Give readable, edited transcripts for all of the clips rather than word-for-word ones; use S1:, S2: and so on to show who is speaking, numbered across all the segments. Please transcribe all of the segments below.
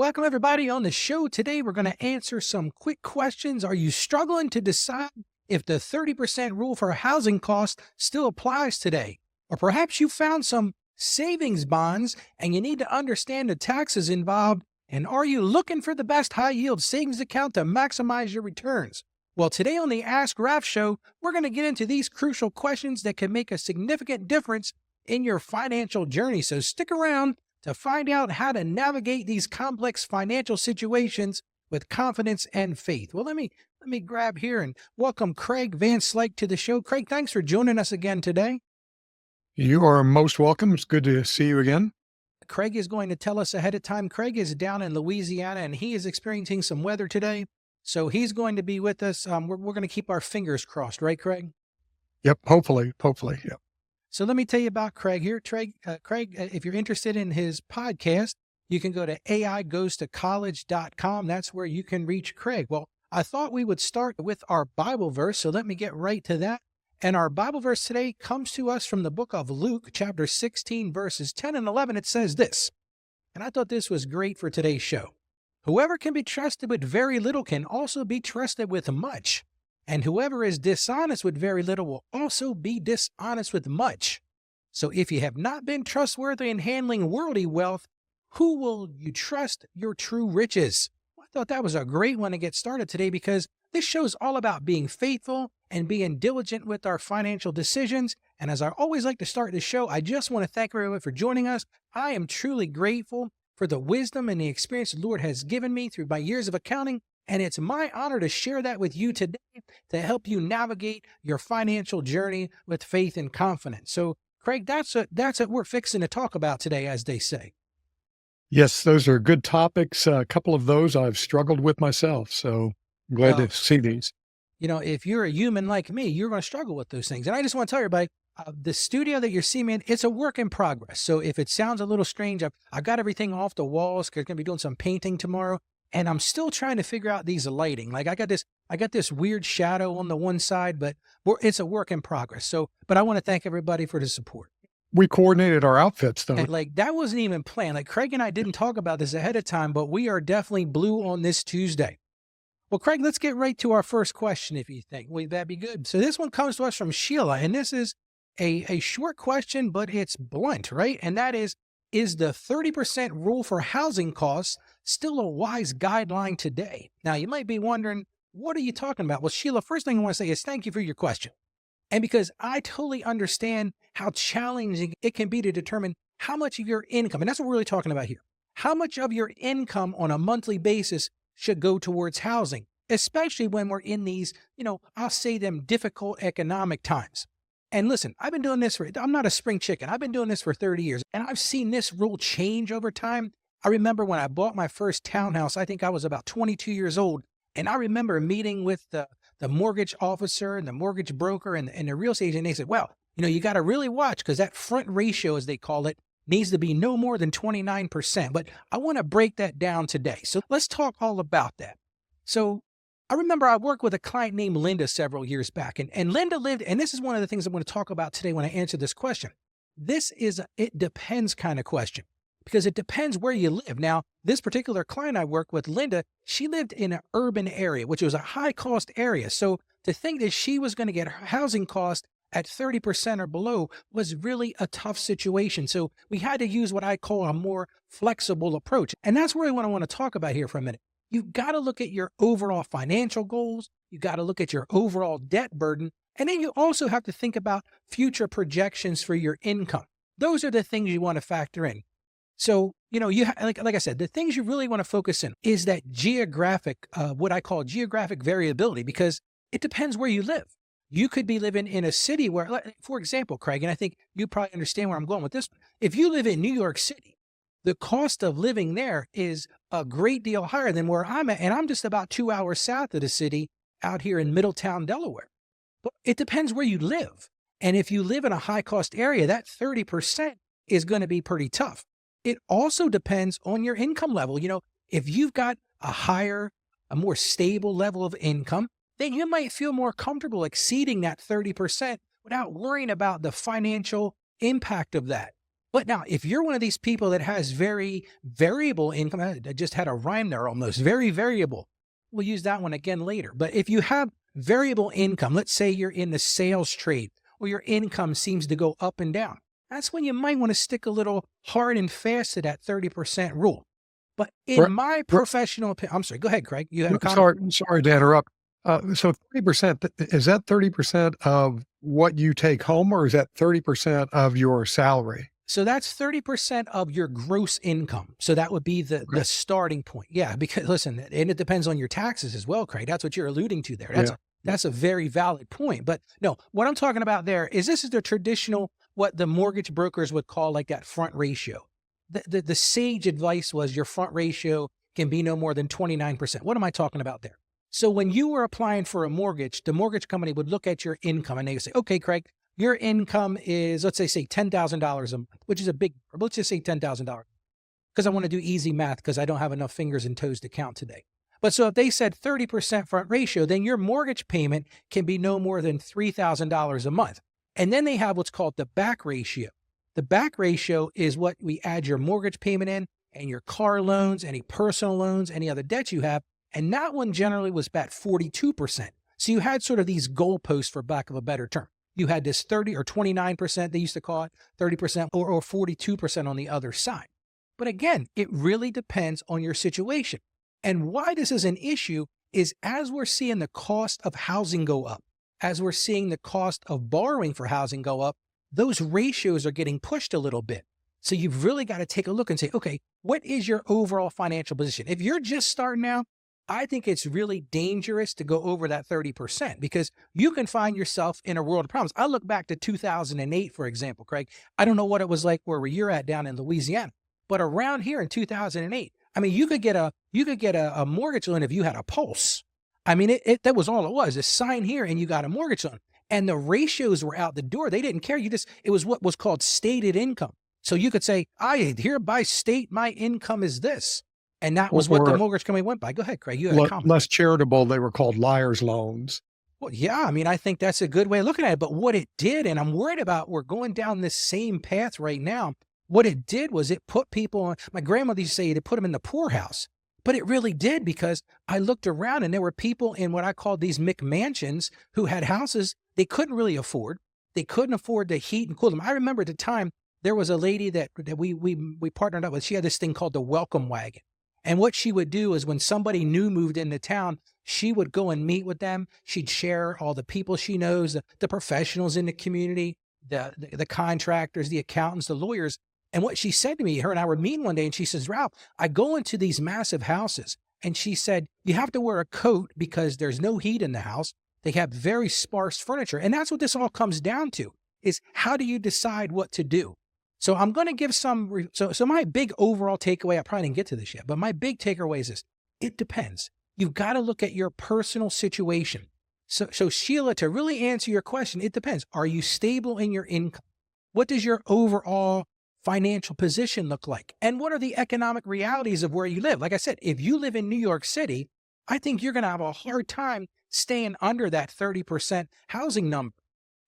S1: welcome everybody on the show. Today we're going to answer some quick questions. Are you struggling to decide if the 30% rule for housing costs still applies today? Or perhaps you found some savings bonds and you need to understand the taxes involved. And are you looking for the best high-yield savings account to maximize your returns? Well, today on the Ask Raf Show, we're going to get into these crucial questions that can make a significant difference in your financial journey. So stick around to find out how to navigate these complex financial situations with confidence and faith. Well, let me grab here and welcome Craig Van Slyke to the show. Craig, thanks for joining us again today.
S2: You are most welcome. It's good to see you again.
S1: Craig is going to tell us ahead of time. Craig is down in Louisiana and he is experiencing some weather today. So he's going to be with us. We're going to keep our fingers crossed, right, Craig?
S2: Yep. Hopefully. Yep.
S1: So let me tell you about Craig here. Craig, if you're interested in his podcast, you can go to aigoestocollege.com. That's where you can reach Craig. Well, I thought we would start with our Bible verse, so let me get right to that. And our Bible verse today comes to us from the book of Luke, chapter 16, verses 10 and 11. It says this, and I thought this was great for today's show. Whoever can be trusted with very little can also be trusted with much. And whoever is dishonest with very little will also be dishonest with much. So if you have not been trustworthy in handling worldly wealth, who will you trust your true riches? I thought that was a great one to get started today because this show's all about being faithful and being diligent with our financial decisions. And as I always like to start the show, I just want to thank everyone for joining us. I am truly grateful for the wisdom and the experience the Lord has given me through my years of accounting. And it's my honor to share that with you today to help you navigate your financial journey with faith and confidence. So, Craig, that's what we're fixing to talk about today, as they say.
S2: Yes, those are good topics. A couple of those I've struggled with myself. So I'm glad to see these.
S1: You know, if you're a human like me, you're going to struggle with those things. And I just want to tell everybody, the studio that you're seeing in, it's a work in progress. So if it sounds a little strange, I got everything off the walls because I'm going to be doing some painting tomorrow. And I'm still trying to figure out these lighting. Like I got this weird shadow on the one side, but it's a work in progress. So, but I want to thank everybody for the support.
S2: We coordinated our outfits though.
S1: And like that wasn't even planned. Like Craig and I didn't talk about this ahead of time, but we are definitely blue on this Tuesday. Well, Craig, let's get right to our first question, if you think. Would that be good? So this one comes to us from Sheila, and this is a short question, but it's blunt, right? And that is the 30% rule for housing costs still a wise guideline today? Now, you might be wondering, what are you talking about? Well, Sheila, first thing I want to say is thank you for your question. And because I totally understand how challenging it can be to determine how much of your income, and that's what we're really talking about here, how much of your income on a monthly basis should go towards housing, especially when we're in these, I'll say them difficult economic times. And listen, I've been doing this I'm not a spring chicken. I've been doing this for 30 years, and I've seen this rule change over time. I remember when I bought my first townhouse, I think I was about 22 years old. And I remember meeting with the mortgage officer and the mortgage broker and the real estate agent. And they said, well, you got to really watch because that front ratio, as they call it, needs to be no more than 29%. But I want to break that down today. So let's talk all about that. So I remember I worked with a client named Linda several years back. And Linda lived, and this is one of the things I'm going to talk about today when I answer this question. This is it depends kind of question. Because it depends where you live. Now, this particular client I work with, Linda, she lived in an urban area, which was a high cost area. So to think that she was going to get her housing cost at 30% or below was really a tough situation. So we had to use what I call a more flexible approach. And that's really what I want to talk about here for a minute. You've got to look at your overall financial goals. You got to look at your overall debt burden. And then you also have to think about future projections for your income. Those are the things you want to factor in. So, like I said, the things you really want to focus in is that geographic, what I call geographic variability, because it depends where you live. You could be living in a city where, for example, Craig, and I think you probably understand where I'm going with this. If you live in New York City, the cost of living there is a great deal higher than where I'm at. And I'm just about 2 hours south of the city out here in Middletown, Delaware. But it depends where you live. And if you live in a high cost area, that 30% is going to be pretty tough. It also depends on your income level. If you've got a more stable level of income, then you might feel more comfortable exceeding that 30% without worrying about the financial impact of that. But now, if you're one of these people that has very variable income, I just had a rhyme there almost, very variable. We'll use that one again later. But if you have variable income, let's say you're in the sales trade or your income seems to go up and down, that's when you might want to stick a little hard and fast to that 30% rule. But in my professional opinion, I'm sorry, go ahead, Craig. You had a comment?
S2: Sorry to interrupt. So 30%, is that 30% of what you take home, or is that 30% of your salary?
S1: So that's 30% of your gross income. So that would be the starting point. Yeah, because listen, and it depends on your taxes as well, Craig. That's what you're alluding to there. That's a very valid point. But no, what I'm talking about there is this is the traditional, what the mortgage brokers would call like that front ratio. The sage advice was your front ratio can be no more than 29%. What am I talking about there? So when you were applying for a mortgage, the mortgage company would look at your income and they would say, okay, Craig, your income is, let's say $10,000 a month, which is a big, let's just say $10,000 because I want to do easy math because I don't have enough fingers and toes to count today. But so if they said 30% front ratio, then your mortgage payment can be no more than $3,000 a month. And then they have what's called the back ratio. The back ratio is what we add your mortgage payment in and your car loans, any personal loans, any other debts you have. And that one generally was about 42%. So you had sort of these goalposts, for lack of a better term. You had this 30 or 29%, they used to call it 30%, or 42% on the other side. But again, it really depends on your situation. And why this is an issue is as we're seeing the cost of housing go up, as we're seeing the cost of borrowing for housing go up, those ratios are getting pushed a little bit. So you've really got to take a look and say, okay, what is your overall financial position? If you're just starting out, I think it's really dangerous to go over that 30% because you can find yourself in a world of problems. I look back to 2008, for example, Craig. I don't know what it was like where you're at down in Louisiana, but around here in 2008, I mean, you could get a mortgage loan if you had a pulse. I mean, that was all it was. Just sign here and you got a mortgage loan. And the ratios were out the door. They didn't care. It was what was called stated income. So you could say, I hereby state my income is this. And that was what the mortgage company went by. Go ahead, Craig. You had a comment.
S2: Less charitable, they were called liar's loans.
S1: Well, yeah, I mean, I think that's a good way of looking at it. But what it did, and I'm worried about, we're going down this same path right now. What it did was it put people on, my grandmother used to say, it put them in the poorhouse. But it really did, because I looked around and there were people in what I call these McMansions who had houses they couldn't really afford. They couldn't afford the heat and cool them. I remember at the time, there was a lady that we partnered up with. She had this thing called the welcome wagon. And what she would do is when somebody new moved into town, she would go and meet with them. She'd share all the people she knows, the professionals in the community, the contractors, the accountants, the lawyers. And what she said to me, her and I were meeting one day, and she says, Ralph, I go into these massive houses. And she said, you have to wear a coat because there's no heat in the house. They have very sparse furniture. And that's what this all comes down to, is how do you decide what to do? So I'm going to give some, so my big overall takeaway, I probably didn't get to this yet, but my big takeaway is this: it depends. You've got to look at your personal situation. So Sheila, to really answer your question, it depends. Are you stable in your income? What does your overall financial position look like? And what are the economic realities of where you live? Like I said, if you live in New York City, I think you're going to have a hard time staying under that 30% housing number.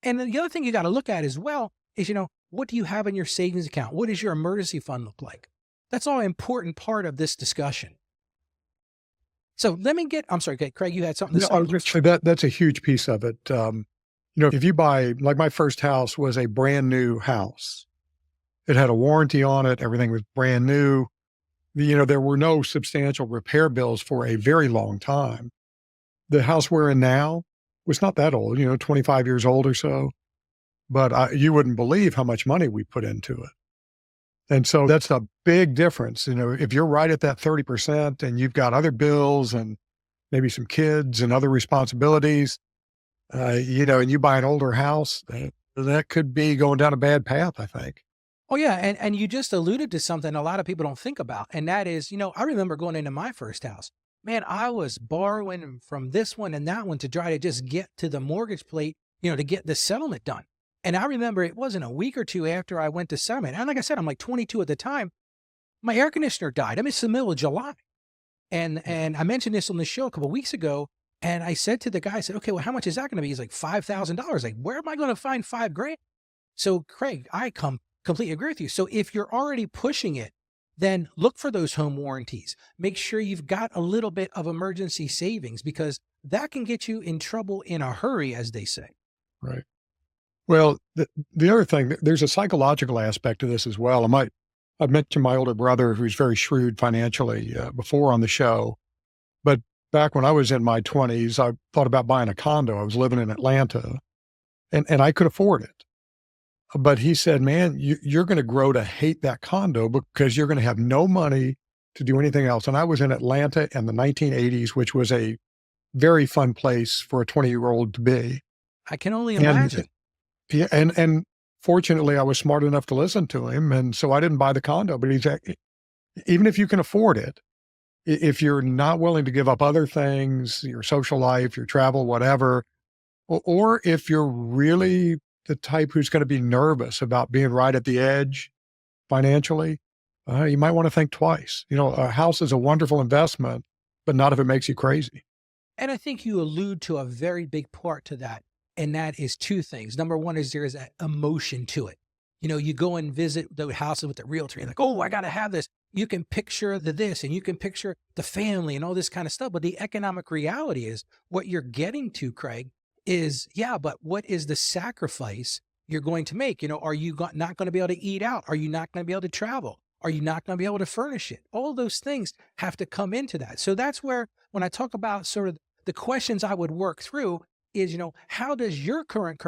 S1: And then the other thing you got to look at as well is, what do you have in your savings account? What does your emergency fund look like? That's all an important part of this discussion. So I'm sorry, Craig, you had something to say.
S2: I was just saying that's a huge piece of it. If you buy, like my first house was a brand new house. It had a warranty on it. Everything was brand new. There were no substantial repair bills for a very long time. The house we're in now was not that old, 25 years old or so. But you wouldn't believe how much money we put into it. And so that's a big difference. If you're right at that 30% and you've got other bills and maybe some kids and other responsibilities, and you buy an older house, that could be going down a bad path, I think.
S1: Oh, yeah. And you just alluded to something a lot of people don't think about. And that is, I remember going into my first house. Man, I was borrowing from this one and that one to try to just get to the mortgage plate, to get the settlement done. And I remember it wasn't a week or two after I went to settlement. And like I said, I'm like 22 at the time. My air conditioner died. It's the middle of July. And I mentioned this on the show a couple of weeks ago. And I said to the guy, I said, okay, well, how much is that going to be? He's like $5,000. Like, where am I going to find $5,000? So Craig, I come Completely agree with you. So if you're already pushing it, then look for those home warranties. Make sure you've got a little bit of emergency savings, because that can get you in trouble in a hurry, as they say.
S2: Right. Well, the other thing, there's a psychological aspect to this as well. I've mentioned my older brother, who's very shrewd financially, before on the show. But back when I was in my 20s, I thought about buying a condo. I was living in Atlanta, and I could afford it. But he said, man, you're going to grow to hate that condo because you're going to have no money to do anything else. And I was in Atlanta in the 1980s, which was a very fun place for a 20-year-old to be.
S1: I can only
S2: And
S1: imagine.
S2: yeah, and fortunately, I was smart enough to listen to him, and so I didn't buy the condo. But even if you can afford it, if you're not willing to give up other things, your social life, your travel, whatever, or if you're really the type who's going to be nervous about being right at the edge financially, you might want to think twice. A house is a wonderful investment, but not if it makes you crazy.
S1: And I think you allude to a very big part to that. And that is two things. Number one is there is an emotion to it. You go and visit the houses with the realtor, and like, oh, I got to have this. You can picture this, and you can picture the family and all this kind of stuff. But the economic reality is what you're getting to, Craig, is, yeah, but what is the sacrifice you're going to make? Are you not going to be able to eat out? Are you not going to be able to travel? Are you not going to be able to furnish it? All those things have to come into that. So that's where, when I talk about sort of the questions I would work through is, how does your current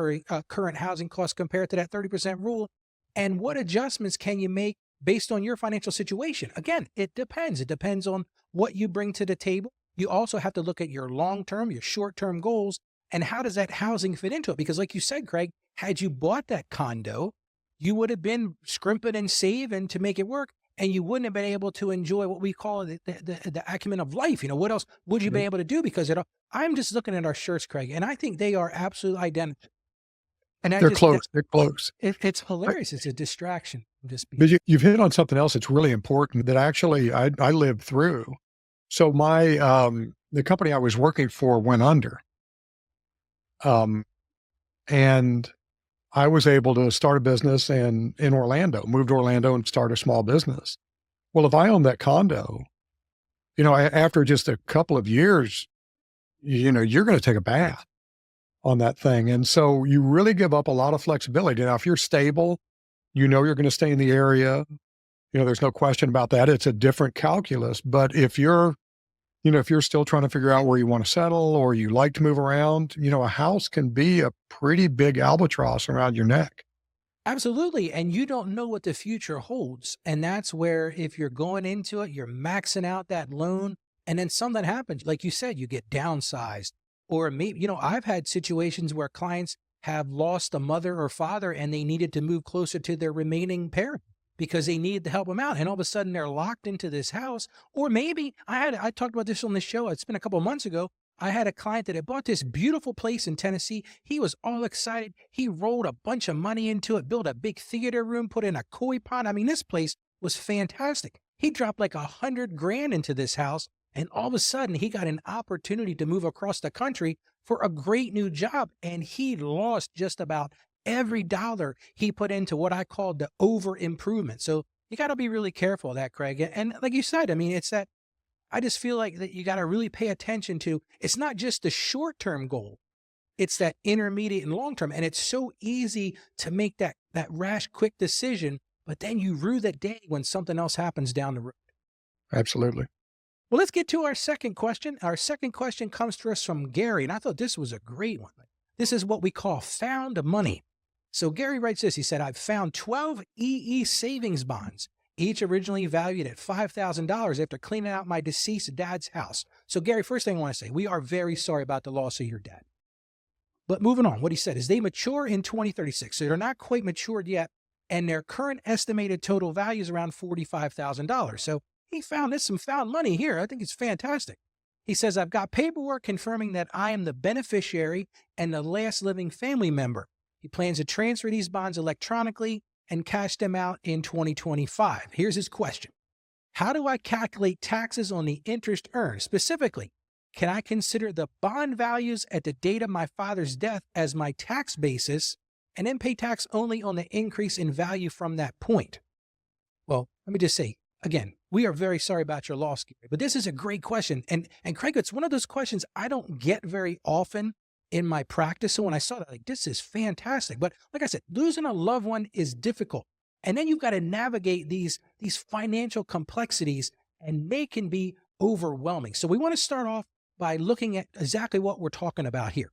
S1: housing cost compare to that 30% rule? And what adjustments can you make based on your financial situation? Again, it depends. It depends on what you bring to the table. You also have to look at your long-term, your short-term goals, and how does that housing fit into it? Because like you said, Craig, had you bought that condo, you would have been scrimping and saving to make it work, and you wouldn't have been able to enjoy what we call the acumen of life. What else would you be able to do? Because I'm just looking at our shirts, Craig, and I think they are absolutely identical. And
S2: They're close. They're close.
S1: It's hilarious. It's a distraction.
S2: But you've hit on something else that's really important that actually I lived through. So the company I was working for went under. And I was able to start a business in Orlando, move to Orlando and start a small business. Well, if I owned that condo, after just a couple of years, you're going to take a bath on that thing. And so you really give up a lot of flexibility. Now, if you're stable, you're going to stay in the area, there's no question about that. It's a different calculus. But if you're still trying to figure out where you want to settle, or you like to move around, a house can be a pretty big albatross around your neck.
S1: Absolutely. And you don't know what the future holds. And that's where, if you're going into it, you're maxing out that loan, and then something happens. Like you said, you get downsized, or maybe, I've had situations where clients have lost a mother or father, and they needed to move closer to their remaining parent because they needed to help them out. And all of a sudden they're locked into this house. Or maybe I talked about this on the show. It's been a couple of months ago. I had a client that had bought this beautiful place in Tennessee. He was all excited. He rolled a bunch of money into it, built a big theater room, put in a koi pond. I mean, this place was fantastic. He dropped like $100,000 into this house. And all of a sudden he got an opportunity to move across the country for a great new job. And he lost just about every dollar he put into what I called the over improvement. So you got to be really careful of that, Craig. And like you said, I mean, it's that, I just feel like that you got to really pay attention to, it's not just the short-term goal, it's that intermediate and long-term. And it's so easy to make that rash, quick decision, but then you rue that day when something else happens down the road.
S2: Absolutely.
S1: Well, let's get to our second question. Our second question comes to us from Gary, and I thought this was a great one. This is what we call found money. So Gary writes this. He said, I've found 12 EE savings bonds, each originally valued at $5,000 after cleaning out my deceased dad's house. So Gary, first thing I want to say, we are very sorry about the loss of your dad. But moving on, what he said is they mature in 2036. So they're not quite matured yet, and their current estimated total value is around $45,000. So he found some found money here. I think it's fantastic. He says, I've got paperwork confirming that I am the beneficiary and the last living family member. He plans to transfer these bonds electronically and cash them out in 2025. Here's his question. How do I calculate taxes on the interest earned? Specifically, can I consider the bond values at the date of my father's death as my tax basis and then pay tax only on the increase in value from that point. Well, let me just say, again, we are very sorry about your loss, Gary, but this is a great question. And Craig, it's one of those questions I don't get very often in my practice. So when I saw that, like, this is fantastic. But like I said, losing a loved one is difficult. And then you've got to navigate these financial complexities, and they can be overwhelming. So we want to start off by looking at exactly what we're talking about here.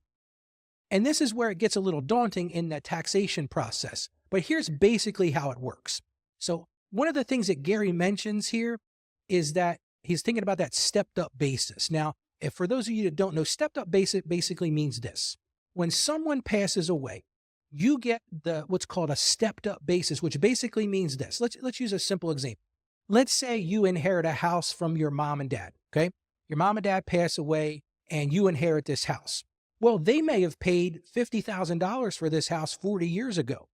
S1: And this is where it gets a little daunting in the taxation process. But here's basically how it works. So one of the things that Gary mentions here is that he's thinking about that stepped up basis. Now, if for those of you that don't know, stepped up basis basically means this. When someone passes away, you get what's called a stepped up basis, which basically means this. Let's use a simple example. Let's say you inherit a house from your mom and dad, okay? Your mom and dad pass away and you inherit this house. Well, they may have paid $50,000 for this house 40 years ago.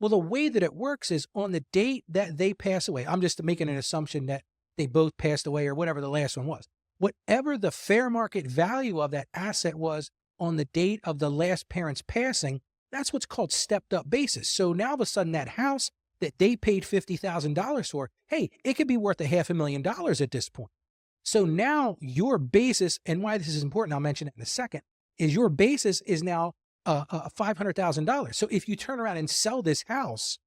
S1: Well, the way that it works is on the date that they pass away. I'm just making an assumption that they both passed away or whatever the last one was. Whatever the fair market value of that asset was on the date of the last parent's passing, that's what's called stepped up basis. So now all of a sudden that house that they paid $50,000 for, hey, it could be worth $500,000 at this point. So now your basis, and why this is important, I'll mention it in a second, is your basis is now $500,000. So if you turn around and sell this house,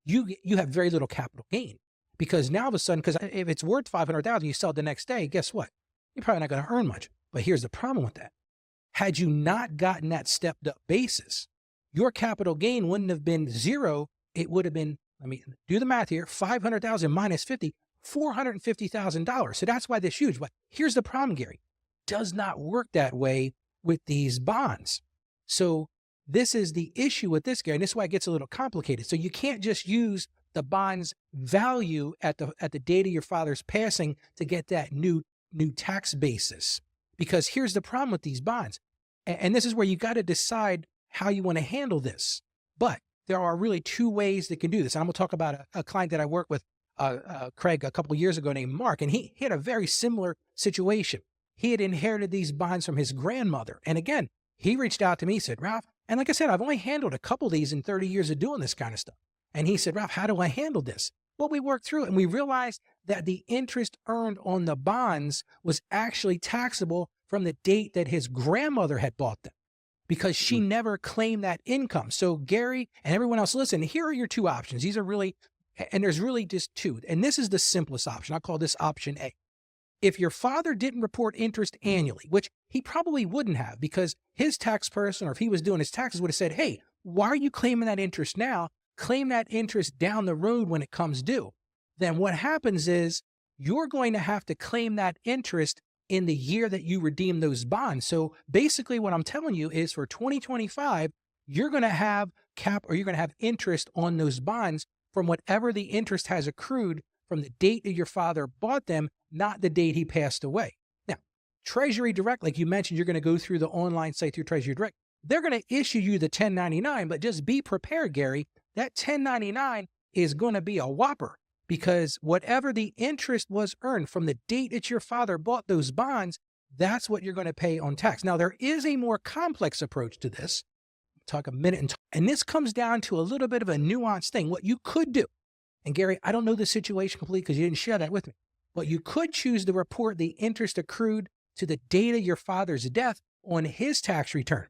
S1: you have very little capital gain, because now all of a sudden, because if it's worth $500,000, you sell it the next day, guess what? You're probably not going to earn much. But here's the problem with that. Had you not gotten that stepped up basis, your capital gain wouldn't have been zero. It would have been, let me do the math here, 500,000 minus 50, $450,000. So that's why this is huge. But here's the problem, Gary. Does not work that way with these bonds. So this is the issue with this, Gary, and this is why it gets a little complicated. So you can't just use the bond's value at the date of your father's passing to get that new tax basis. Because here's the problem with these bonds. And this is where you got to decide how you want to handle this. But there are really two ways that can do this. And I'm going to talk about a client that I worked with, Craig, a couple of years ago named Mark, and he had a very similar situation. He had inherited these bonds from his grandmother. And again, he reached out to me, said, Ralph, and like I said, I've only handled a couple of these in 30 years of doing this kind of stuff. And he said, Ralph, how do I handle this? Well, we worked through it and we realized that the interest earned on the bonds was actually taxable from the date that his grandmother had bought them, because she never claimed that income. So Gary and everyone else, listen, here are your two options. These are really, and there's really just two. And this is the simplest option. I'll call this option A. If your father didn't report interest annually, which he probably wouldn't have, because his tax person, or if he was doing his taxes, would have said, hey, why are you claiming that interest now? Claim that interest down the road when it comes due. Then what happens is you're going to have to claim that interest in the year that you redeem those bonds. So basically what I'm telling you is for 2025, you're going to have you're going to have interest on those bonds from whatever the interest has accrued from the date that your father bought them, not the date he passed away. Now, Treasury Direct, like you mentioned, you're going to go through the online site through Treasury Direct. They're going to issue you the 1099, but just be prepared, Gary. That 1099 is going to be a whopper, because whatever the interest was earned from the date that your father bought those bonds, that's what you're going to pay on tax. Now, there is a more complex approach to this. I'll talk a minute, and this comes down to a little bit of a nuanced thing. What you could do, and Gary, I don't know the situation completely because you didn't share that with me, but you could choose to report the interest accrued to the date of your father's death on his tax return,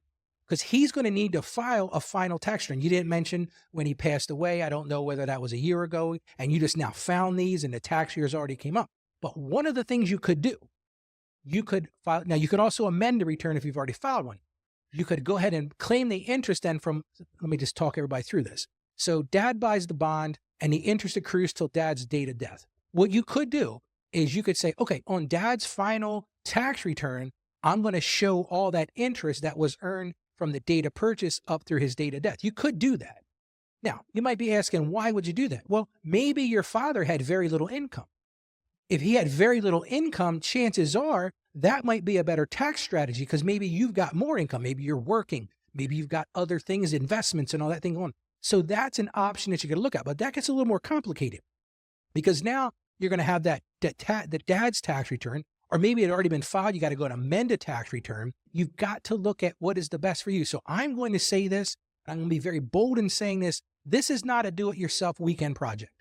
S1: because he's going to need to file a final tax return. You didn't mention when he passed away. I don't know whether that was a year ago and you just now found these and the tax years already came up. But one of the things you could do, you could file. Now, you could also amend the return if you've already filed one. You could go ahead and claim the interest then from, let me just talk everybody through this. So dad buys the bond and the interest accrues till dad's date of death. What you could do is you could say, okay, on dad's final tax return, I'm going to show all that interest that was earned from the date of purchase up through his date of death. You could do that. Now, you might be asking, why would you do that? Well, maybe your father had very little income. If he had very little income, chances are that might be a better tax strategy, because maybe you've got more income. Maybe you're working. Maybe you've got other things, investments and all that thing going on. So that's an option that you can look at, but that gets a little more complicated, because now you're going to have the dad's tax return, or maybe it had already been filed. You got to go and amend a tax return. You've got to look at what is the best for you. So I'm going to say this, I'm going to be very bold in saying this. This is not a do-it-yourself weekend project.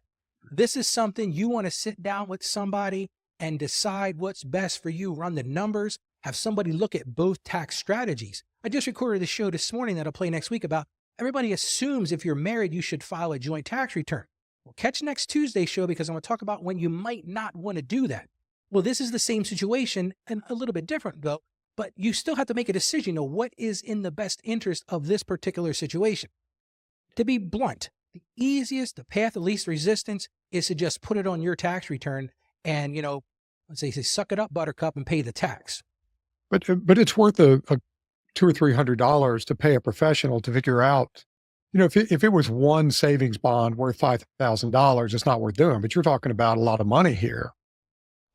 S1: This is something you want to sit down with somebody and decide what's best for you, run the numbers, have somebody look at both tax strategies. I just recorded a show this morning that I'll play next week about everybody assumes if you're married, you should file a joint tax return. Well, catch next Tuesday's show because I'm going to talk about when you might not want to do that. Well, this is the same situation and a little bit different though, but you still have to make a decision of what is in the best interest of this particular situation. To be blunt, the easiest, the path of least resistance is to just put it on your tax return and, let's say suck it up, buttercup, and pay the tax.
S2: But it's worth a $200 or $300 to pay a professional to figure out, if it was one savings bond worth $5,000, it's not worth doing, but you're talking about a lot of money here.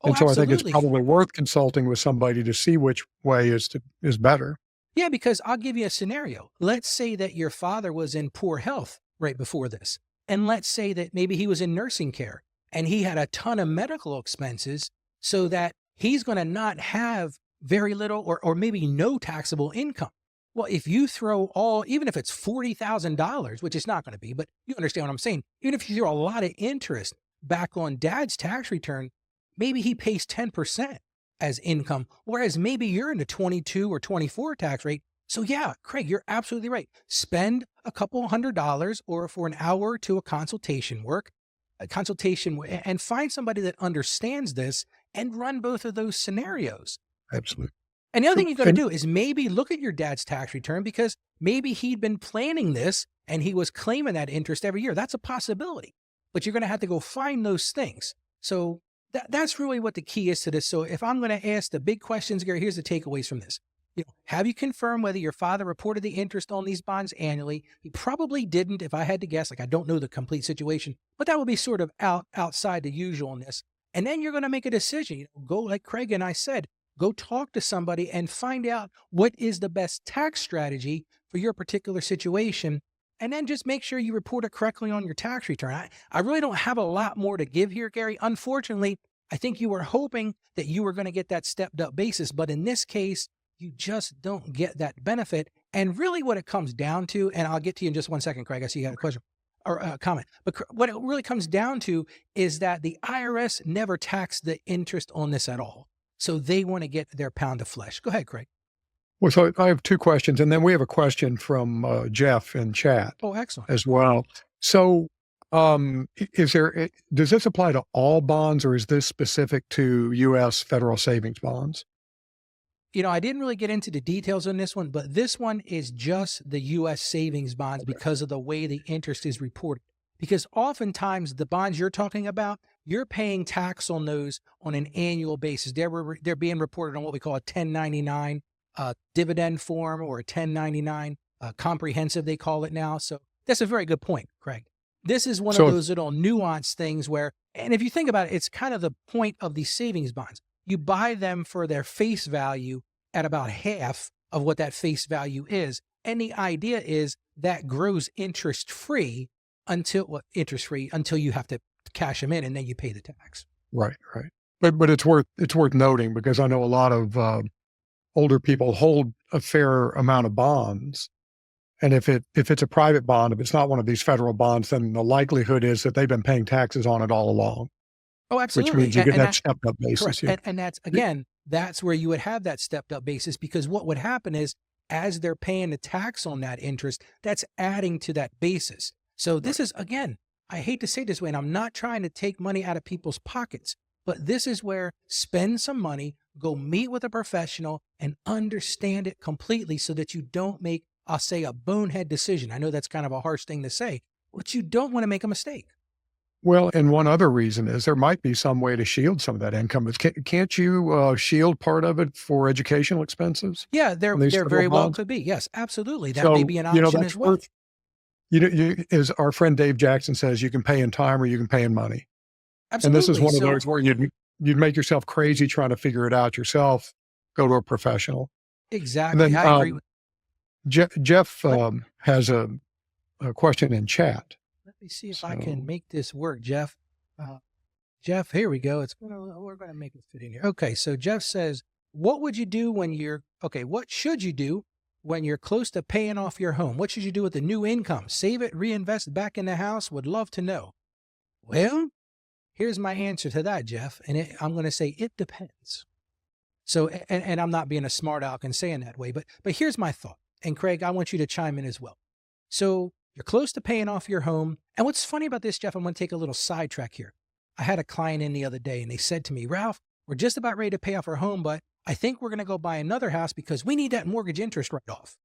S1: Oh,
S2: and so
S1: absolutely.
S2: I think it's probably worth consulting with somebody to see which way is better.
S1: Yeah, because I'll give you a scenario. Let's say that your father was in poor health right before this. And let's say that maybe he was in nursing care and he had a ton of medical expenses so that he's going to not have very little or maybe no taxable income. Well, if you throw even if it's $40,000, which it's not going to be, but you understand what I'm saying, even if you throw a lot of interest back on dad's tax return, maybe he pays 10% as income, whereas maybe you're in the 22 or 24 tax rate. So yeah, Craig, you're absolutely right. Spend a couple $100 or for an hour or two of consultation and find somebody that understands this and run both of those scenarios.
S2: Absolutely.
S1: And the other thing you've got to do is maybe look at your dad's tax return because maybe he'd been planning this and he was claiming that interest every year. That's a possibility, but you're going to have to go find those things. So that's really what the key is to this. So if I'm going to ask the big questions, Gary, here's the takeaways from this. Have you confirmed whether your father reported the interest on these bonds annually? He probably didn't, if I had to guess. I don't know the complete situation, but that would be sort of outside the usualness. And then you're going to make a decision. Go, like Craig and I said, go talk to somebody and find out what is the best tax strategy for your particular situation. And then just make sure you report it correctly on your tax return. I really don't have a lot more to give here, Gary. Unfortunately, I think you were hoping that you were going to get that stepped up basis, but in this case, you just don't get that benefit. And really what it comes down to, and I'll get to you in just 1 second, Craig, I see you had a question or a comment, but what it really comes down to is that the IRS never taxed the interest on this at all. So they want to get their pound of flesh. Go ahead, Craig.
S2: Well, so I have two questions, and then we have a question from Jeff in chat.
S1: Oh, excellent.
S2: As well. So does this apply to all bonds or is this specific to U.S. federal savings bonds?
S1: I didn't really get into the details on this one, but this one is just the U.S. savings bonds because of the way the interest is reported. Because oftentimes the bonds you're talking about, you're paying tax on those on an annual basis. They're being reported on what we call a 1099 dividend form or a 1099 comprehensive, they call it now. So that's a very good point, Craig. This is one of those little nuanced things where, and if you think about it, it's kind of the point of these savings bonds. You buy them for their face value at about half of what that face value is. And the idea is that grows interest-free until you have to cash them in and then you pay the tax.
S2: Right. But it's worth noting because I know a lot of older people hold a fair amount of bonds. And if it's a private bond, if it's not one of these federal bonds, then the likelihood is that they've been paying taxes on it all along.
S1: Oh, absolutely.
S2: Which means you get that stepped up basis.
S1: Correct. And that's, again, that's where you would have that stepped up basis because what would happen is as they're paying the tax on that interest, that's adding to that basis. So this is, again, I hate to say it this way, and I'm not trying to take money out of people's pockets, but this is where spend some money, go meet with a professional and understand it completely so that you don't make, I'll say, a bonehead decision. I know that's kind of a harsh thing to say, but you don't want to make a mistake.
S2: Well, and one other reason is there might be some way to shield some of that income. Can't you shield part of it for educational expenses?
S1: Yeah, there very well could be. Yes, absolutely. That may be an option as well.
S2: As our friend Dave Jackson says, you can pay in time or you can pay in money.
S1: Absolutely.
S2: And this is one of those where you'd make yourself crazy trying to figure it out yourself. Go to a professional.
S1: Exactly.
S2: And then,
S1: I agree with
S2: Jeff has a question in chat.
S1: Let me see if I can make this work, Jeff. Jeff, here we go. We're going to make it fit in here. Okay, so Jeff says, what should you do when you're close to paying off your home? What should you do with the new income? Save it, reinvest back in the house? Would love to know. Well, here's my answer to that, Jeff. And I'm going to say it depends. So, and I'm not being a smart aleck and saying that way, but here's my thought. And Craig, I want you to chime in as well. So you're close to paying off your home. And what's funny about this, Jeff, I'm going to take a little sidetrack here. I had a client in the other day and they said to me, Ralph, we're just about ready to pay off our home, but I think we're going to go buy another house because we need that mortgage interest write-off.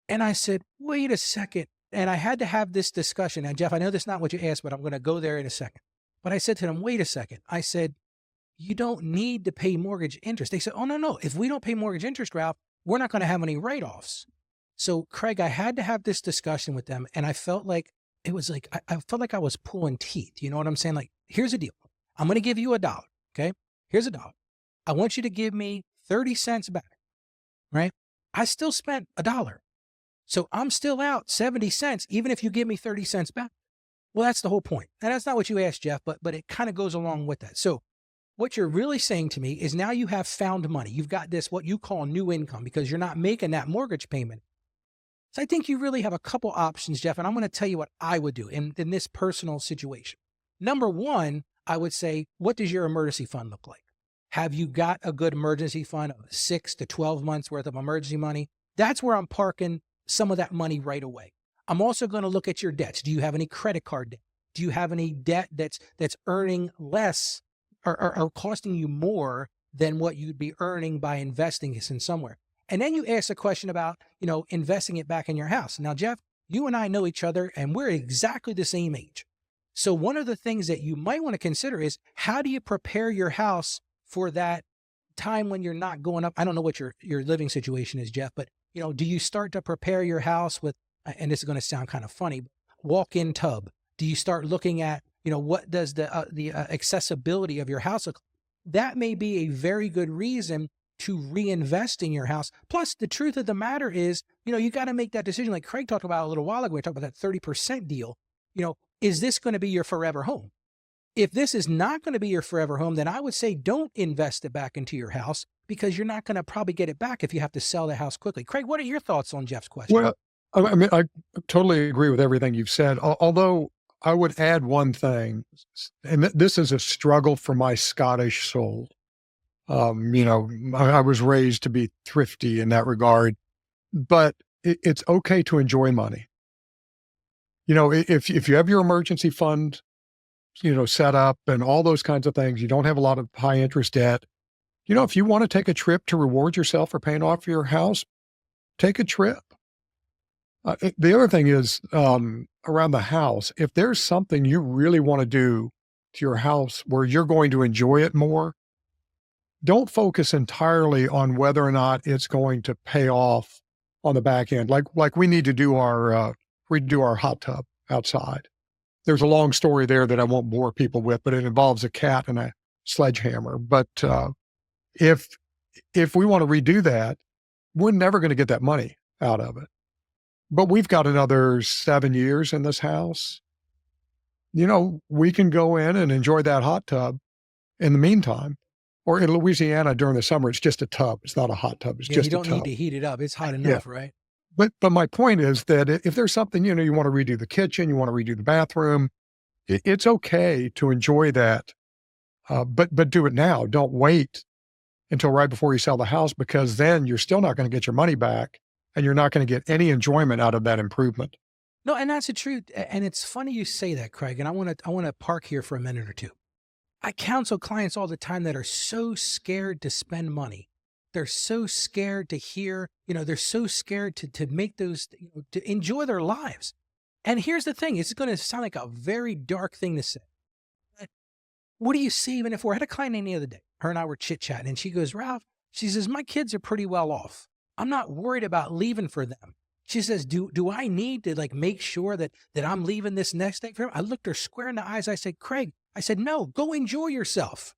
S1: And I said, wait a second. And I had to have this discussion. And Jeff, I know that's not what you asked, but I'm going to go there in a second. But I said to them, wait a second. I said, you don't need to pay mortgage interest. They said, oh, no. If we don't pay mortgage interest, Ralph, we're not going to have any write-offs. So Craig, I had to have this discussion with them. And I felt like it was like, I felt like I was pulling teeth. You know what I'm saying? Like, here's the deal. I'm going to give you $1. Okay. Here's $1. I want you to give me 30 cents back, right? I still spent $1. So I'm still out 70 cents, even if you give me 30 cents back. Well, that's the whole point. And that's not what you asked, Jeff, but it kind of goes along with that. So what you're really saying to me is now you have found money. You've got this, what you call new income, because you're not making that mortgage payment. So I think you really have a couple options, Jeff, and I'm going to tell you what I would do in this personal situation. Number one, I would say, what does your emergency fund look like? Have you got a good emergency fund of 6 to 12 months worth of emergency money? That's where I'm parking some of that money right away. I'm also going to look at your debts. Do you have any credit card debt? Do you have any debt that's earning less or costing you more than what you'd be earning by investing this in somewhere? And then you ask a question about, investing it back in your house. Now, Jeff, you and I know each other and we're exactly the same age. So one of the things that you might want to consider is, how do you prepare your house for that time when you're not going up? I don't know what your living situation is, Jeff, but do you start to prepare your house with, and this is going to sound kind of funny, walk-in tub? Do you start looking at, what does the accessibility of your house look like? That may be a very good reason to reinvest in your house. Plus, the truth of the matter is, you got to make that decision. Like Craig talked about a little while ago, we talked about that 30% deal. Is this going to be your forever home? If this is not going to be your forever home, then I would say don't invest it back into your house, because you're not going to probably get it back if you have to sell the house quickly. Craig, what are your thoughts on Jeff's question?
S2: Well, I mean, I totally agree with everything you've said, although I would add one thing, and this is a struggle for my Scottish soul. I was raised to be thrifty in that regard, but it's okay to enjoy money. If you have your emergency fund, set up and all those kinds of things, you don't have a lot of high interest debt. If you want to take a trip to reward yourself for paying off your house, take a trip. The other thing is, around the house, if there's something you really want to do to your house where you're going to enjoy it more, don't focus entirely on whether or not it's going to pay off on the back end. Like we need to do redo our hot tub outside. There's a long story there that I won't bore people with, but it involves a cat and a sledgehammer. But if we want to redo that, we're never going to get that money out of it. But we've got another 7 years in this house. We can go in and enjoy that hot tub in the meantime. Or in Louisiana during the summer, it's just a tub. It's not a hot tub. It's just a tub.
S1: You don't need to heat it up. It's hot enough, right?
S2: But my point is that if there's something, you want to redo the kitchen, you want to redo the bathroom, it's okay to enjoy that. But do it now. Don't wait until right before you sell the house, because then you're still not going to get your money back and you're not going to get any enjoyment out of that improvement.
S1: No, and that's the truth. And it's funny you say that, Craig. And I want to park here for a minute or two. I counsel clients all the time that are so scared to spend money. They're so scared to hear, they're so scared to make those, to enjoy their lives. And here's the thing, it's going to sound like a very dark thing to say. But what do you see? Even if we're at a client the other day, her and I were chit-chatting and she goes, Ralph, she says, my kids are pretty well off. I'm not worried about leaving for them. She says, do I need to make sure that I'm leaving this next thing for him? I looked her square in the eyes. I said, Craig, no, go enjoy yourself.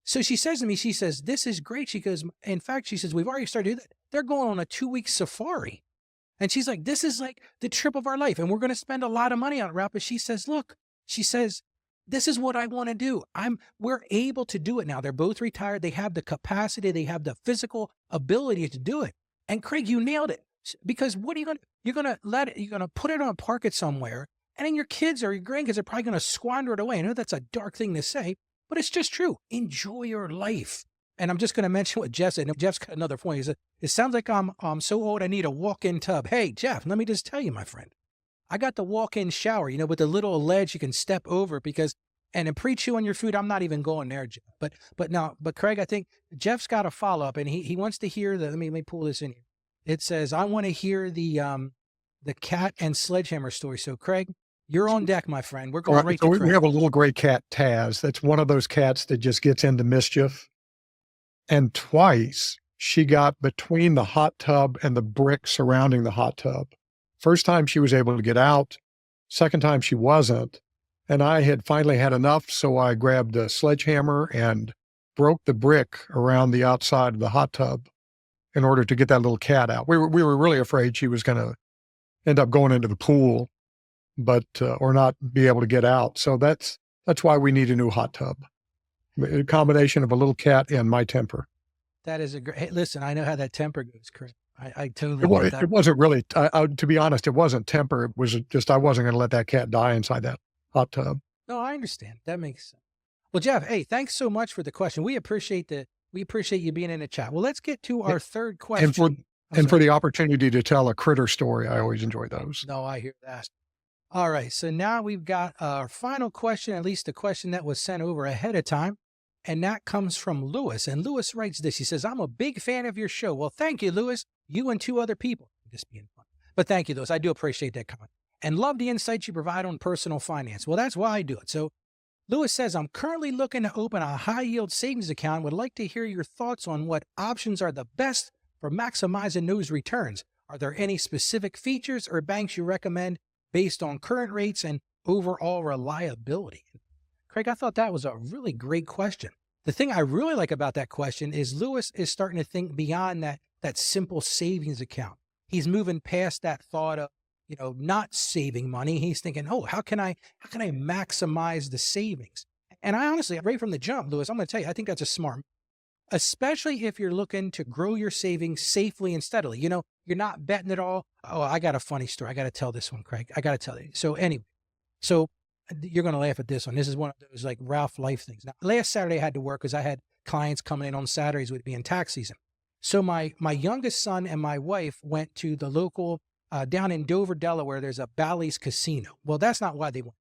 S1: So she says to me, she says, this is great. She goes, in fact, she says, we've already started to do that. They're going on a 2-week safari. And she's like, this is like the trip of our life. And we're going to spend a lot of money on it, Ralph. But she says, look, this is what I want to do. We're able to do it now. They're both retired. They have the capacity. They have the physical ability to do it. And Craig, you nailed it. Because what are you going to, you're going to put it on, park it somewhere. And then your kids or your grandkids are probably going to squander it away. I know that's a dark thing to say, but it's just true. Enjoy your life. And I'm just going to mention what Jeff said. Jeff's got another point. He said, it sounds like I'm so old I need a walk-in tub. Hey, Jeff, let me just tell you, my friend. I got the walk-in shower, with the little ledge you can step over and then pre-chew on your food. I'm not even going there, Jeff. But Craig, I think Jeff's got a follow-up, and he wants to hear let me pull this in here. It says, I want to hear the cat and Sledgehammer story. So Craig, you're on deck, my friend. We're going right to Craig.
S2: We have a little gray cat, Taz. That's one of those cats that just gets into mischief. And twice she got between the hot tub and the brick surrounding the hot tub. First time she was able to get out. Second time she wasn't. And I had finally had enough, so I grabbed a sledgehammer and broke the brick around the outside of the hot tub in order to get that little cat out. We were really afraid she was going to end up going into the pool, but or not be able to get out. So that's why we need a new hot tub. A combination of a little cat and my temper.
S1: That is a great. Hey, listen, I know how that temper goes, Chris. I totally get that.
S2: It wasn't really. To be honest, it wasn't temper. It was just I wasn't going to let that cat die inside that hot tub.
S1: No, I understand. That makes sense. Well, Jeff, hey, thanks so much for the question. We appreciate you being in the chat. Well, let's get to our third question.
S2: And for the opportunity to tell a critter story, I always enjoy those.
S1: No, I hear that. All right, so now we've got our final question, at least the question that was sent over ahead of time. And that comes from Lewis. And Lewis writes this. He says, I'm a big fan of your show. Well, thank you, Lewis. You and 2 other people. Just being fun. But thank you, Lewis. I do appreciate that comment. And love the insights you provide on personal finance. Well, that's why I do it. So Lewis says, I'm currently looking to open a high-yield savings account. Would like to hear your thoughts on what options are the best for maximizing those returns. Are there any specific features or banks you recommend based on current rates and overall reliability? Craig, I thought that was a really great question. The thing I really like about that question is Lewis is starting to think beyond that simple savings account. He's moving past that thought of, not saving money. He's thinking, oh, how can I maximize the savings? And I honestly, right from the jump, Lewis, I'm going to tell you, I think that's a smart, especially if you're looking to grow your savings safely and steadily. You're not betting it all. Oh, I got a funny story. I got to tell this one, Craig. I got to tell you. So anyway, you're going to laugh at this one. This is one of those like Ralph life things. Now, last Saturday I had to work because I had clients coming in on Saturdays with me in tax season. So my youngest son and my wife went to the local, down in Dover, Delaware, there's a Bally's casino. Well, that's not why they went,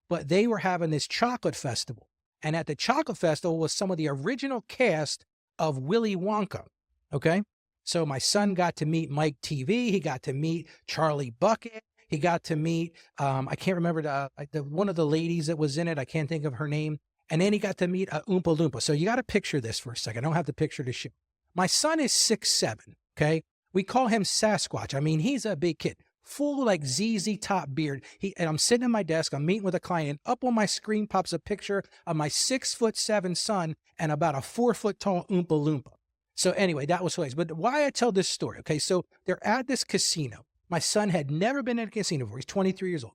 S1: but they were having this chocolate festival. And at the chocolate festival was some of the original cast of Willy Wonka. Okay. So my son got to meet Mike TV. He got to meet Charlie Bucket. He got to meet, I can't remember the one of the ladies that was in it. I can't think of her name. And then he got to meet a Oompa Loompa. So you got to picture this for a second. I don't have the picture to show. My son is 6'7", okay? We call him Sasquatch. I mean, he's a big kid, full like ZZ Top beard. And I'm sitting at my desk. I'm meeting with a client. Up on my screen pops a picture of my 6'7" son and about a 4-foot tall Oompa Loompa. So anyway, that was hilarious. But why I tell this story, okay? So they're at this casino. My son had never been in a casino before. He's 23 years old.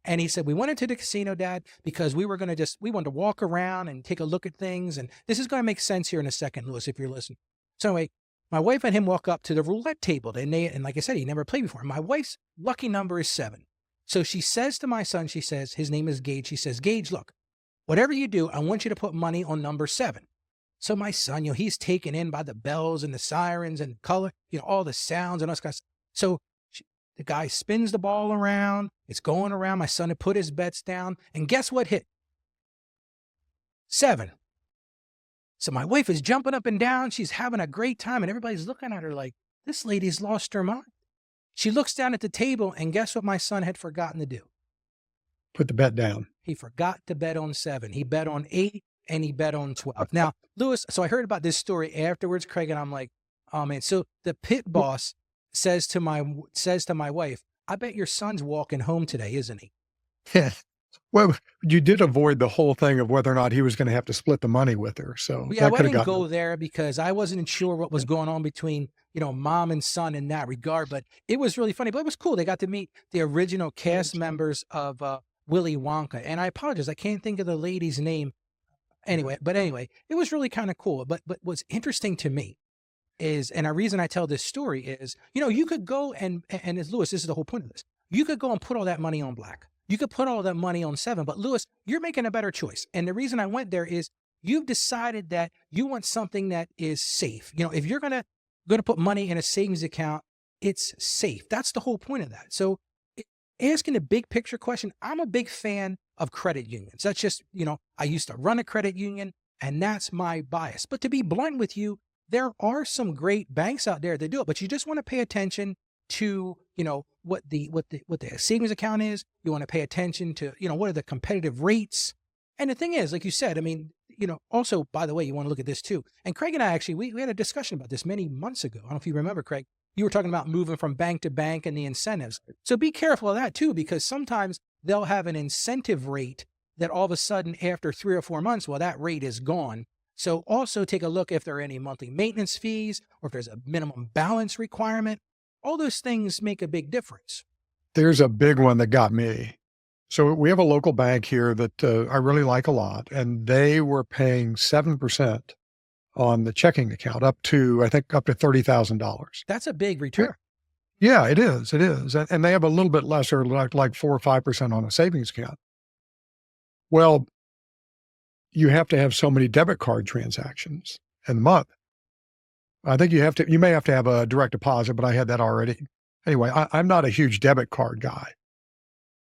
S1: And he said, we went into the casino, Dad, because we wanted to walk around and take a look at things. And this is going to make sense here in a second, Lewis, if you're listening. So anyway, my wife and him walk up to the roulette table. And like I said, he never played before. My wife's lucky number is 7. So she says to my son, she says, his name is Gage. She says, Gage, look, whatever you do, I want you to put money on number 7. So my son, he's taken in by the bells and the sirens and color, all the sounds and all this kind of stuff. So the guy spins the ball around. It's going around. My son had put his bets down. And guess what hit? 7. So my wife is jumping up and down. She's having a great time. And everybody's looking at her like, this lady's lost her mind. She looks down at the table. And guess what my son had forgotten to do?
S2: Put the bet down.
S1: He forgot to bet on 7. He bet on 8 and he bet on 12. Now, Lewis, so I heard about this story afterwards, Craig, and I'm like, oh man. So the pit boss says to my wife, I bet your son's walking home today, isn't he?
S2: Yeah. Well, you did avoid the whole thing of whether or not he was going to have to split the money with her. So
S1: yeah, I didn't go there because I wasn't sure what was going on between, mom and son in that regard. But it was really funny. But it was cool. They got to meet the original cast members of Willy Wonka. And I apologize, I can't think of the lady's name. Anyway, it was really kind of cool. But what's interesting to me is, and the reason I tell this story is, you could go and as Lewis, this is the whole point of this. You could go and put all that money on black. You could put all that money on 7, but Lewis, you're making a better choice. And the reason I went there is you've decided that you want something that is safe. If you're going to put money in a savings account, it's safe. That's the whole point of that. So asking a big picture question, I'm a big fan of credit unions. That's just, I used to run a credit union and that's my bias. But to be blunt with you, there are some great banks out there that do it, but you just want to pay attention to, what the savings account is. You want to pay attention to, what are the competitive rates? And the thing is, like you said, also, by the way, you want to look at this too. And Craig and I actually, we had a discussion about this many months ago. I don't know if you remember, Craig. You were talking about moving from bank to bank and the incentives. So be careful of that too, because sometimes they'll have an incentive rate that all of a sudden after 3 or 4 months, well, that rate is gone. So also take a look if there are any monthly maintenance fees or if there's a minimum balance requirement. All those things make a big difference.
S2: There's a big one that got me. So we have a local bank here that I really like a lot, and they were paying 7% on the checking account up to $30,000.
S1: That's a big return.
S2: Yeah, it is. It is. And they have a little bit lesser, like 4 or 5% on a savings account. Well, you have to have so many debit card transactions in the month. I think you may have to have a direct deposit, but I had that already. Anyway, I'm not a huge debit card guy.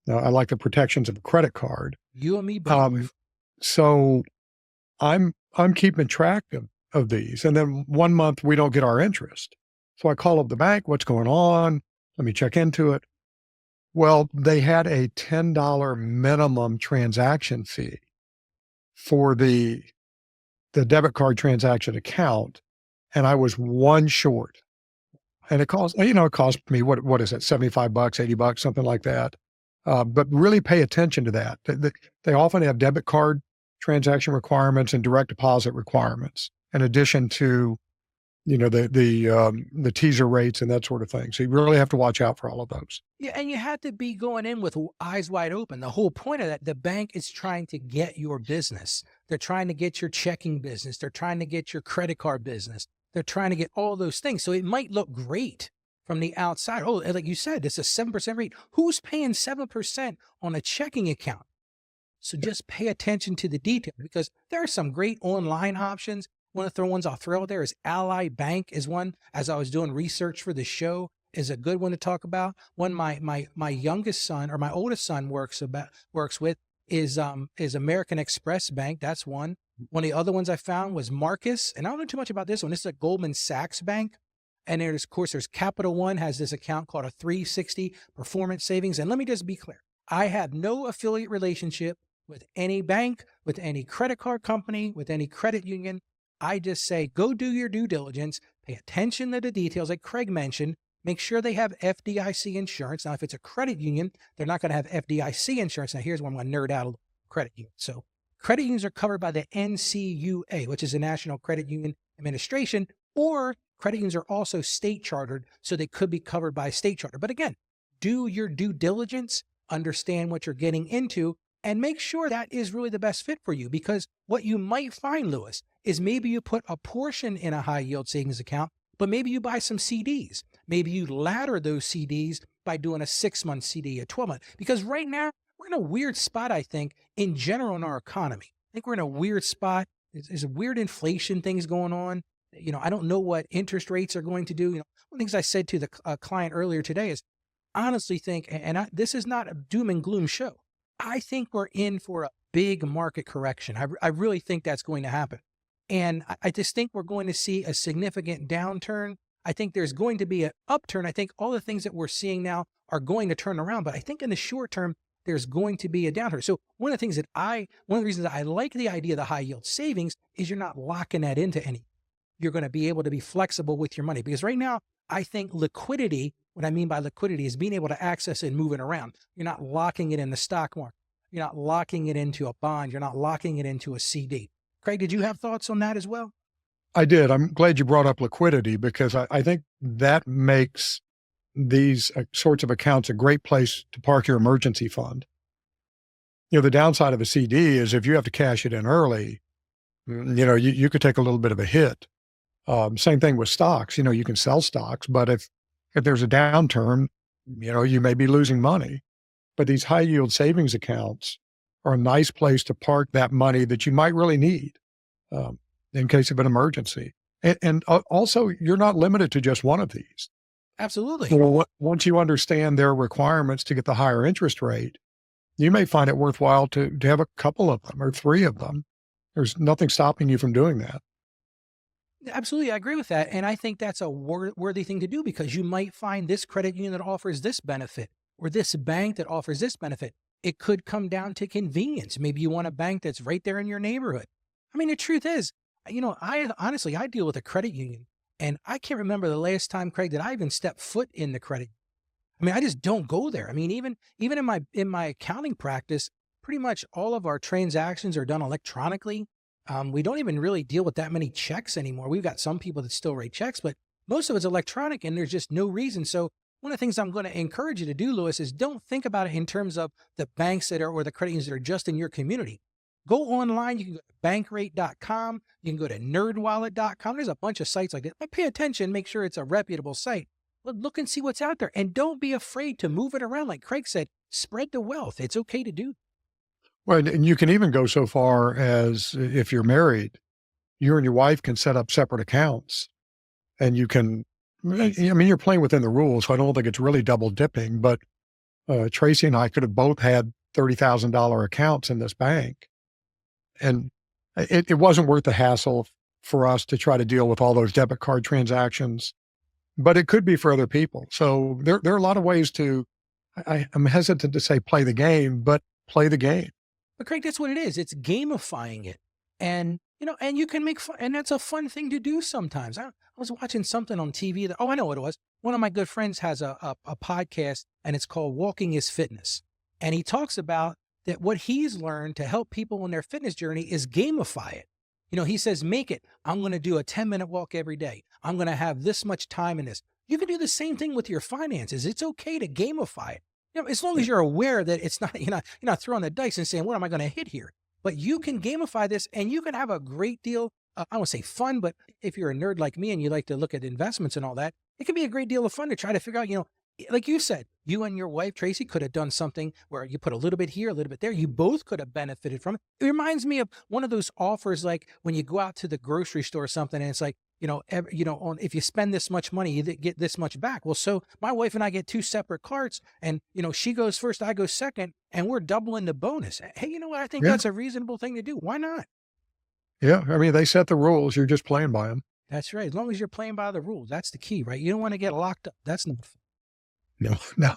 S2: I like the protections of a credit card.
S1: You and me both.
S2: So I'm keeping track of these. And then 1 month we don't get our interest. So I call up the bank, what's going on? Let me check into it. Well, they had a $10 minimum transaction fee for the debit card transaction account. And I was one short. And it cost me, what is it? $75, $80, something like that. But really pay attention to that. They often have debit card transaction requirements and direct deposit requirements, in addition to, the teaser rates and that sort of thing. So you really have to watch out for all of those.
S1: Yeah, and you have to be going in with eyes wide open. The whole point of that, the bank is trying to get your business. They're trying to get your checking business. They're trying to get your credit card business. They're trying to get all those things. So it might look great from the outside. Oh, like you said, it's a 7% rate. Who's paying 7% on a checking account? So just pay attention to the detail, because there are some great online options. One of the ones I'll throw out there is Ally Bank is one. As I was doing research for the show, is a good one to talk about. One my youngest son, or my oldest son, works with is American Express Bank. That's one. One of the other ones I found was Marcus, and I don't know too much about this one. This is a Goldman Sachs bank. And there's Capital One has this account called a 360 Performance Savings. And let me just be clear. I have no affiliate relationship with any bank, with any credit card company, with any credit union. I just say, go do your due diligence, pay attention to the details like Craig mentioned, make sure they have FDIC insurance. Now, if it's a credit union, they're not going to have FDIC insurance. Now, here's where I'm going to nerd out a little. Credit union. So credit unions are covered by the NCUA, which is the National Credit Union Administration, or credit unions are also state chartered, so they could be covered by a state charter. But again, do your due diligence, understand what you're getting into, and make sure that is really the best fit for you. Because what you might find, Lewis, is maybe you put a portion in a high yield savings account, but maybe you buy some CDs. Maybe you ladder those CDs by doing a 6-month CD, a 12-month. Because right now, we're in a weird spot, I think, in general in our economy. I think we're in a weird spot. There's a weird inflation things going on. I don't know what interest rates are going to do. One of the things I said to the client earlier today is, honestly think, this is not a doom and gloom show. I think we're in for a big market correction. I really think that's going to happen. And I just think we're going to see a significant downturn. I think there's going to be an upturn. I think all the things that we're seeing now are going to turn around. But I think in the short term, there's going to be a downturn. So one of the reasons that I like the idea of the high yield savings is you're not locking that into anything. You're going to be able to be flexible with your money. Because right now, I think liquidity, what I mean by liquidity is being able to access it and move it around. You're not locking it in the stock market. You're not locking it into a bond. You're not locking it into a CD. Craig, did you have thoughts on that as well?
S2: I did. I'm glad you brought up liquidity, because I think that makes these sorts of accounts a great place to park your emergency fund. The downside of a CD is if you have to cash it in early, you could take a little bit of a hit. Same thing with stocks. You can sell stocks, but if there's a downturn, you may be losing money. But these high yield savings accounts are a nice place to park that money that you might really need um, in case of an emergency. And also, you're not limited to just one of these.
S1: Absolutely.
S2: Once you understand their requirements to get the higher interest rate, you may find it worthwhile to have a couple of them or three of them. There's nothing stopping you from doing that.
S1: Absolutely, I agree with that. And I think that's a worthy thing to do because you might find this credit union that offers this benefit or this bank that offers this benefit. It could come down to convenience. Maybe you want a bank that's right there in your neighborhood. I mean, the truth is, I honestly, I deal with a credit union and I can't remember the last time, Craig, that I even stepped foot in the credit. I mean, I just don't go there. I mean, even in my accounting practice, pretty much all of our transactions are done electronically. We don't even really deal with that many checks anymore. We've got some people that still write checks, but most of it's electronic and there's just no reason. So one of the things I'm going to encourage you to do, Lewis, is don't think about it in terms of the banks that are, or the credit unions that are just in your community. Go online. You can go to bankrate.com. You can go to nerdwallet.com. There's a bunch of sites like that. But pay attention, make sure it's a reputable site. Look and see what's out there. And don't be afraid to move it around. Like Craig said, spread the wealth. It's okay to do.
S2: Well, and you can even go so far as if you're married, you and your wife can set up separate accounts and you can, I mean, you're playing within the rules. So I don't think it's really double dipping, but Tracy and I could have both had $30,000 accounts in this bank. And it wasn't worth the hassle for us to try to deal with all those debit card transactions, but it could be for other people. So there are a lot of ways to, I'm hesitant to say play the game, but play the game.
S1: But Craig, that's what it is. It's gamifying it. And, and you can make fun, and that's a fun thing to do sometimes. I was watching something on TV that, I know what it was. One of my good friends has a podcast and it's called Walking is Fitness. And he talks about that what he's learned to help people on their fitness journey is gamify it. He says, make it, I'm going to do a 10-minute walk every day. I'm going to have this much time in this. You can do the same thing with your finances. It's okay to gamify it. As long as you're aware that it's not, you're not throwing the dice and saying, what am I going to hit here? But you can gamify this and you can have a great deal. I won't say fun, but if you're a nerd like me and you like to look at investments and all that, it can be a great deal of fun to try to figure out, like you said, you and your wife, Tracy, could have done something where you put a little bit here, a little bit there. You both could have benefited from it. It reminds me of one of those offers, like when you go out to the grocery store or something and it's like, if you spend this much money, you get this much back. Well, so my wife and I get two separate carts and, she goes first, I go second, and we're doubling the bonus. Hey, you know what? I think that's a reasonable thing to do. Why not?
S2: Yeah. I mean, they set the rules. You're just playing by them.
S1: That's right. As long as you're playing by the rules, that's the key, right? You don't want to get locked up. That's not fun.
S2: No.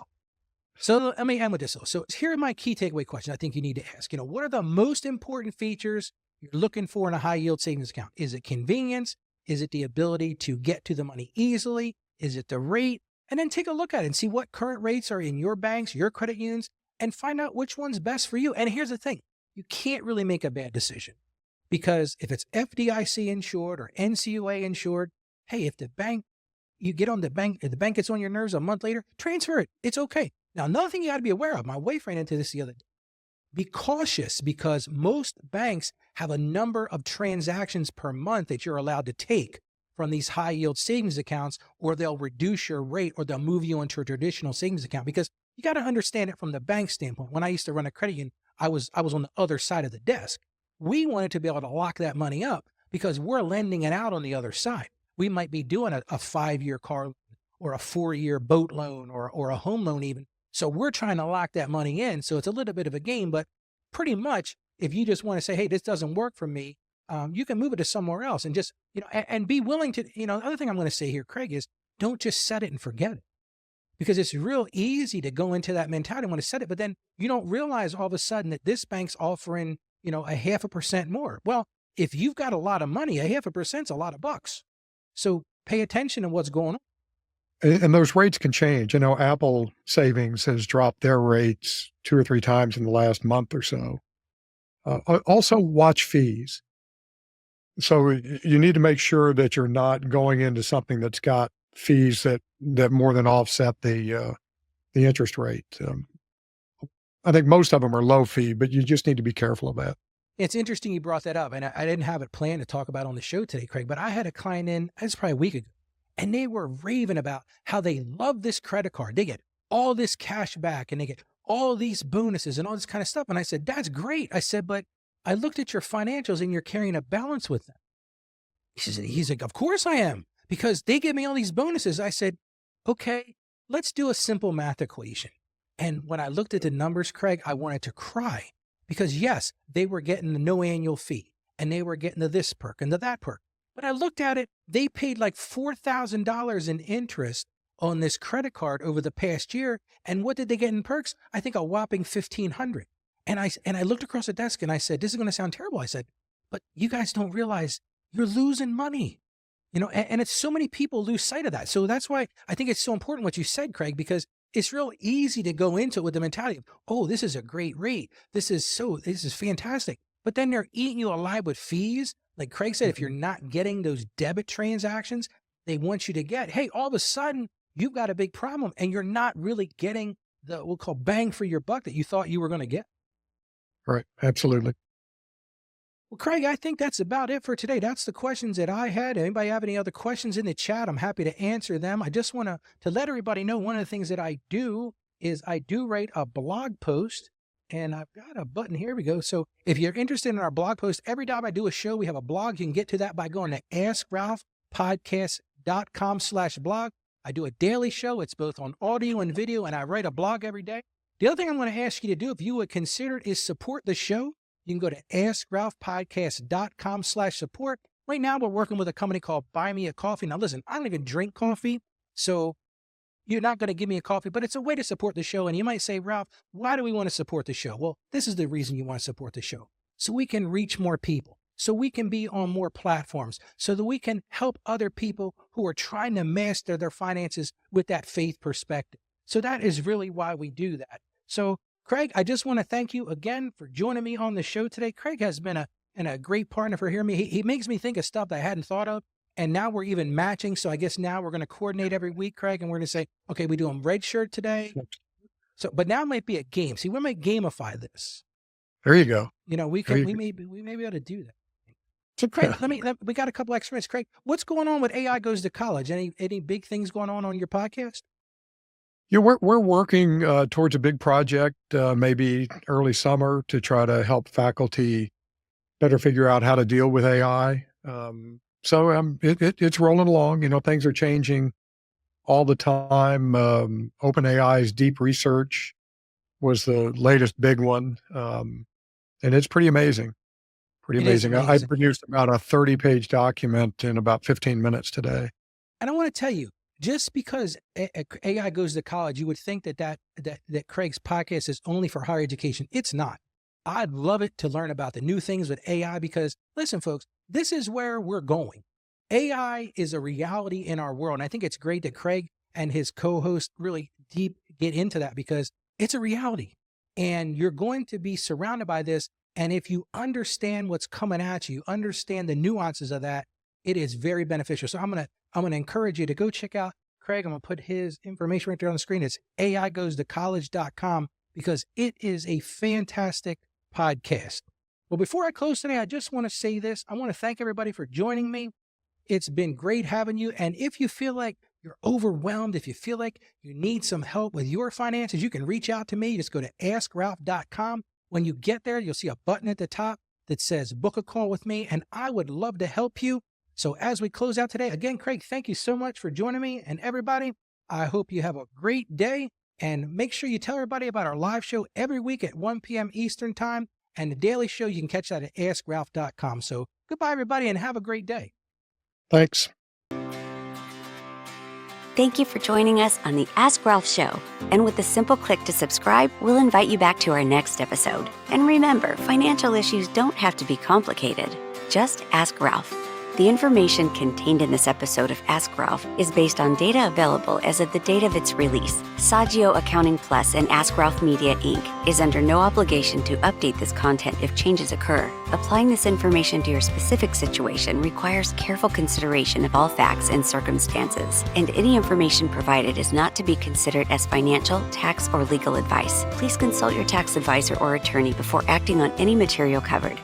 S1: So let me end with this. So here are my key takeaway questions I think you need to ask. What are the most important features you're looking for in a high yield savings account? Is it convenience? Is it the ability to get to the money easily? Is it the rate? And then take a look at it and see what current rates are in your banks, your credit unions, and find out which one's best for you. And here's the thing. You can't really make a bad decision because if it's FDIC insured or NCUA insured, hey, if you get on the bank, if the bank gets on your nerves a month later, transfer it. It's okay. Now, another thing you got to be aware of, my wife ran into this the other day. Be cautious because most banks have a number of transactions per month that you're allowed to take from these high yield savings accounts, or they'll reduce your rate or they'll move you into a traditional savings account because you got to understand it from the bank standpoint. When I used to run a credit union, I was on the other side of the desk. We wanted to be able to lock that money up because we're lending it out on the other side. We might be doing a 5-year car loan or a 4-year boat loan or a home loan even. So we're trying to lock that money in. So it's a little bit of a game, but pretty much if you just want to say, hey, this doesn't work for me, you can move it to somewhere else and just, and be willing to, the other thing I'm going to say here, Craig, is don't just set it and forget it because it's real easy to go into that mentality and want to set it, but then you don't realize all of a sudden that this bank's offering, a 0.5% more. Well, if you've got a lot of money, 0.5% is a lot of bucks. So pay attention to what's going on.
S2: And those rates can change. Apple Savings has dropped their rates 2 or 3 times in the last month or so. Also, watch fees. So you need to make sure that you're not going into something that's got fees that more than offset the interest rate. I think most of them are low fee, but you just need to be careful of that.
S1: It's interesting you brought that up, and I didn't have it planned to talk about on the show today, Craig, but I had a client in, it's probably a week ago, and they were raving about how they love this credit card. They get all this cash back and they get all these bonuses and all this kind of stuff. And I said, that's great. I said, but I looked at your financials and you're carrying a balance with them. He's like, of course I am, because they give me all these bonuses. I said, okay, let's do a simple math equation. And when I looked at the numbers, Craig, I wanted to cry because yes, they were getting the no annual fee and they were getting the this perk and the that perk. But I looked at it, they paid like $4,000 in interest on this credit card over the past year. And what did they get in perks? I think a whopping $1,500. And I looked across the desk and I said, this is going to sound terrible. I said, but you guys don't realize you're losing money, and it's so many people lose sight of that. So that's why I think it's so important what you said, Craig, because it's real easy to go into it with the mentality of, oh, this is a great rate. This is fantastic. But then they're eating you alive with fees. Like Craig said, if you're not getting those debit transactions they want you to get, hey, all of a sudden you've got a big problem and you're not really getting the, we'll call bang for your buck that you thought you were going to get.
S2: Right. Absolutely.
S1: Well, Craig, I think that's about it for today. That's the questions that I had. Anybody have any other questions in the chat? I'm happy to answer them. I just want to let everybody know one of the things that I do is I do write a blog post, and I've got a button. Here we go. So if you're interested in our blog post, every time I do a show, we have a blog. You can get to that by going to AskRalphPodcast.com/blog. I do a daily show. It's both on audio and video, and I write a blog every day. The other thing I'm going to ask you to do, if you would consider it, is support the show. You can go to AskRalphPodcast.com/support. Right now, we're working with a company called Buy Me a Coffee. Now, listen, I don't even drink coffee, so you're not going to give me a coffee, but it's a way to support the show. And you might say, Ralph, why do we want to support the show? Well, this is the reason you want to support the show. So we can reach more people, so we can be on more platforms, so that we can help other people who are trying to master their finances with that faith perspective. So that is really why we do that. So Craig, I just want to thank you again for joining me on the show today. Craig has been a great partner for hearing me. He makes me think of stuff that I hadn't thought of. And now we're even matching. So I guess now we're going to coordinate every week, Craig, and we're going to say, okay, we do a red shirt today. So, but now it might be a game. See, we might gamify this.
S2: There you go.
S1: We may be able to do that. So Craig, we got a couple extra minutes. Craig, what's going on with AI Goes to College? Any big things going on your podcast?
S2: Yeah, we're working towards a big project, maybe early summer, to try to help faculty better figure out how to deal with AI. So it's rolling along. Things are changing all the time. OpenAI's deep research was the latest big one, and it's pretty amazing. Pretty amazing. I produced about a 30-page document in about 15 minutes today.
S1: And I want to tell you, just because AI Goes to College, you would think that Craig's podcast is only for higher education. It's not. I'd love it to learn about the new things with AI because, listen, folks, this is where we're going. AI is a reality in our world. And I think it's great that Craig and his co-host really deep get into that because it's a reality. And you're going to be surrounded by this. And if you understand what's coming at you, understand the nuances of that, it is very beneficial. So I'm going to encourage you to go check out Craig. I'm going to put his information right there on the screen. It's AIGoesToCollege.com because it is a fantastic podcast. Well, before I close today, I just want to say this. I want to thank everybody for joining me. It's been great having you. And if you feel like you're overwhelmed, if you feel like you need some help with your finances, you can reach out to me. Just go to AskRalph.com. When you get there, you'll see a button at the top that says book a call with me, and I would love to help you. So as we close out today, again, Craig, thank you so much for joining me. And everybody, I hope you have a great day. And make sure you tell everybody about our live show every week at 1 p.m. Eastern Time. And the daily show, you can catch that at AskRalph.com. So goodbye, everybody, and have a great day.
S2: Thanks.
S3: Thank you for joining us on the Ask Ralph Show. And with a simple click to subscribe, we'll invite you back to our next episode. And remember, financial issues don't have to be complicated. Just ask Ralph. The information contained in this episode of Ask Ralph is based on data available as of the date of its release. Saggio Accounting Plus and Ask Ralph Media, Inc. is under no obligation to update this content if changes occur. Applying this information to your specific situation requires careful consideration of all facts and circumstances, and any information provided is not to be considered as financial, tax, or legal advice. Please consult your tax advisor or attorney before acting on any material covered.